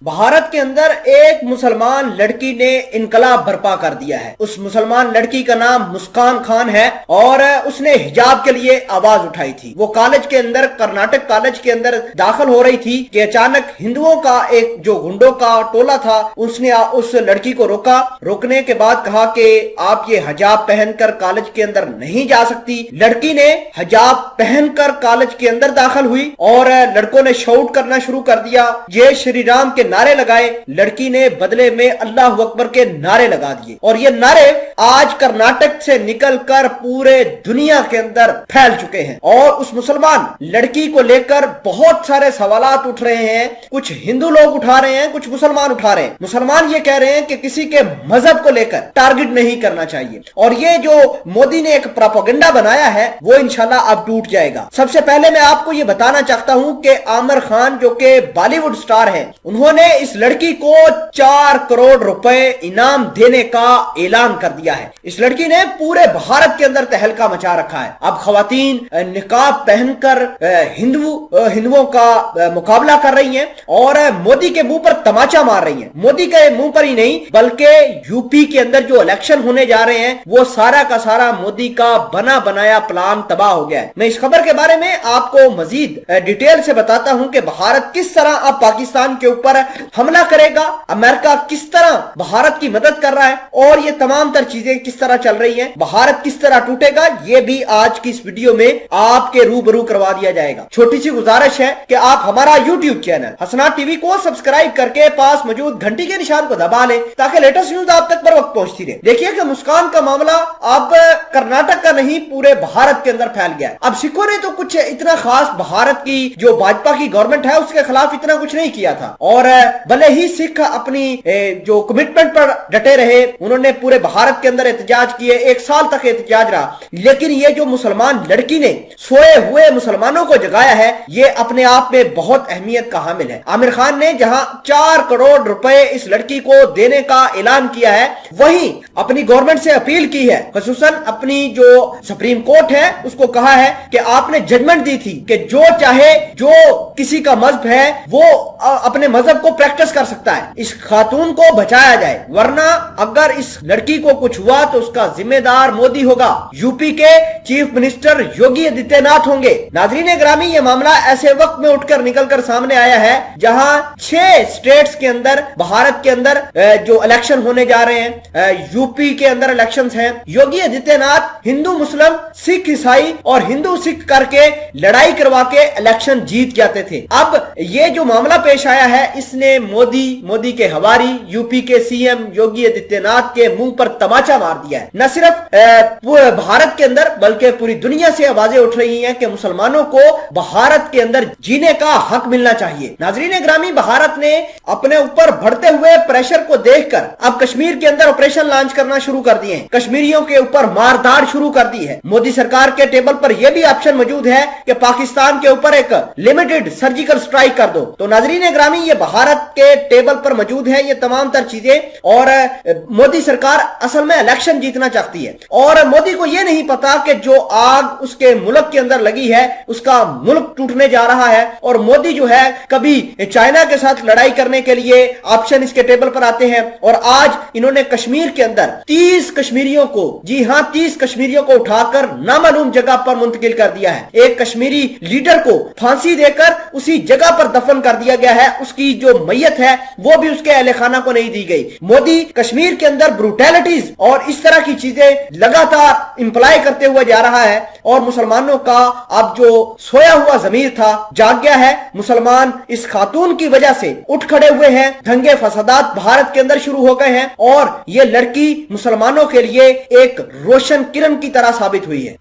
भारत के अंदर एक मुसलमान लड़की ने इनकलाब बर्पा कर दिया है। उस मुसलमान लड़की का नाम मुस्कान खान है और उसने हिजाब के लिए आवाज उठाई थी। वो कॉलेज के अंदर, कर्नाटक कॉलेज के अंदर दाखिल हो रही थी कि अचानक हिंदुओं का एक जो गुंडों का टोला था उसने उस लड़की को रोका। रोकने के बाद कहा कि आप ये हिजाब पहनकर कॉलेज के अंदर नहीं जा सकती। लड़की ने हिजाब पहनकर कॉलेज के अंदर दाखिल हुई और लड़कों ने शाउट करना शुरू कर दिया, जय श्री राम के नारे लगाए। लड़की ने बदले में अल्लाह अकबर के नारे लगा दिए और ये नारे आज कर्नाटक से निकलकर पूरे दुनिया के अंदर फैल चुके हैं। और उस मुसलमान लड़की को लेकर बहुत सारे सवालात उठ रहे हैं। कुछ हिंदू लोग उठा रहे हैं, कुछ मुसलमान उठा रहे हैं। मुसलमान ये कह रहे हैं कि किसी के मजहब को लेकर टारगेट नहीं करना चाहिए और ये जो मोदी ने एक प्रोपेगेंडा बनाया है वो इंशाल्लाह अब टूट जाएगा। सबसे पहले मैं आपको ये बताना चाहता हूं कि आमिर खान जो कि बॉलीवुड स्टार है, उन्होंने इस लड़की को 4 करोड़ रुपए इनाम देने का ऐलान कर दिया है। इस लड़की ने पूरे भारत के अंदर तहलका मचा रखा है। अब खवातीन निकाब पहनकर हिंदुओं का मुकाबला कर रही हैं और मोदी के मुंह पर तमाचा मार रही हैं। मोदी के मुंह पर ही नहीं बल्कि यूपी के अंदर जो इलेक्शन होने जा रहे हैं वो सारा का सारा मोदी का बना बनाया प्लान तबाह हो गया है। मैं इस खबर के बारे में आपको मजीद डिटेल से बताता हूं कि भारत किस तरह अब पाकिस्तान के ऊपर हमला करेगा, अमेरिका किस तरह भारत की मदद कर रहा है और ये तमाम तर चीजें किस तरह चल रही हैं, भारत किस तरह टूटेगा, ये भी आज की इस वीडियो में आपके रूबरू करवा दिया जाएगा। छोटी सी गुजारिश है कि आप हमारा यूट्यूब चैनल हसनात टीवी को सब्सक्राइब करके पास मौजूद घंटी के निशान को दबा लें ताकि लेटेस्ट न्यूज आप तक पर वक्त पहुंचती रहे। देखिए कि मुस्कान का मामला अब कर्नाटक का नहीं पूरे भारत के अंदर फैल गया है। अब सिखों ने तो कुछ इतना खास भारत की जो भाजपा की गवर्नमेंट है उसके खिलाफ इतना कुछ नहीं किया था और भले ही सिख अपनी जो कमिटमेंट पर डटे रहे, उन्होंने पूरे भारत के अंदर एहतजाज किए, 1 साल तक एहतजाज रहा। लेकिन ये जो मुसलमान लड़की ने सोए हुए मुसलमानों को जगाया है ये अपने आप में बहुत अहमियत का हामिल है। आमिर खान ने जहां 4 करोड़ रुपए इस लड़की को देने का ऐलान किया है, वहीं अपनी गवर्नमेंट से अपील की है, खसूसन अपनी जो सुप्रीम कोर्ट है उसको कहा है कि आपने जजमेंट दी थी कि जो चाहे, जो किसी का मजहब है वो अपने मजहब को प्रैक्टिस कर सकता है, इस खातून को बचाया जाए, वरना अगर इस लड़की को कुछ हुआ तो उसका जिम्मेदार मोदी होगा, यूपी के चीफ मिनिस्टर योगी आदित्यनाथ होंगे। नाज़रीन ग्रामी, ये मामला ऐसे वक्त में उठकर निकलकर सामने आया है जहां 6 स्टेट्स के अंदर, भारत के अंदर जो इलेक्शन होने जा रहे हैं, यूपी के अंदर इलेक्शंस हैं। योगी आदित्यनाथ हिंदू मुस्लिम, सिख ईसाई और हिंदू सिख करके लड़ाई करवा के इलेक्शन जीत जाते थे। अब ये जो मामला पेश आया है इसने मोदी के हवारी यूपी के सीएम योगी आदित्यनाथ के मुंह पर तमाचा मार दिया है। न सिर्फ भारत के अंदर बल्कि पूरी दुनिया से आवाजें उठ रही हैं कि मुसलमानों को भारत के अंदर जीने का हक मिलना चाहिए। नाज़रीन ग्रामी, भारत ने अपने ऊपर बढ़ते हुए प्रेशर को देखकर अब कश्मीर के अंदर ऑपरेशन लॉन्च करना शुरू कर दिए हैं, कश्मीरियों के ऊपर मारधाड़ शुरू कर दी है। मोदी सरकार के टेबल पर यह भी ऑप्शन मौजूद है कि पाकिस्तान के ऊपर एक लिमिटेड सर्जिकल स्ट्राइक कर दो। तो नाज़रीन ग्रामी, ये भारत के टेबल पर मौजूद है ये तमाम तर चीजें और मोदी सरकार असल में इलेक्शन जीतना चाहती है और मोदी को यह नहीं पता कि जो आग उसके मुल्क के अंदर लगी है उसका मुल्क टूटने जा रहा है। और मोदी जो है कभी चाइना के साथ लड़ाई करने के लिए ऑप्शन इसके टेबल पर आते हैं और आज इन्होंने कश्मीर के अंदर 30 कश्मीरियों को, जी हां 30 कश्मीरियों को उठाकर नामालूम जगह पर मुंतकिल कर दिया है। एक कश्मीरी लीडर को फांसी देकर उसी जगह पर दफन कर दिया गया है, उसकी जो मैयत है वो भी उसके अहले खाना को नहीं दी गई। मोदी कश्मीर के अंदर ब्रूटैलिटीज और इस तरह की चीजें लगातार इंप्लाई करते हुए जा रहा है और मुसलमानों का अब जो सोया हुआ जमीर था जाग गया है। मुसलमान इस खातून की वजह से उठ खड़े हुए हैं, दंगे फसादात भारत के अंदर शुरू हो गए हैं और ये लड़की मुसलमानों के लिए एक रोशन किरण की तरह साबित हुई है।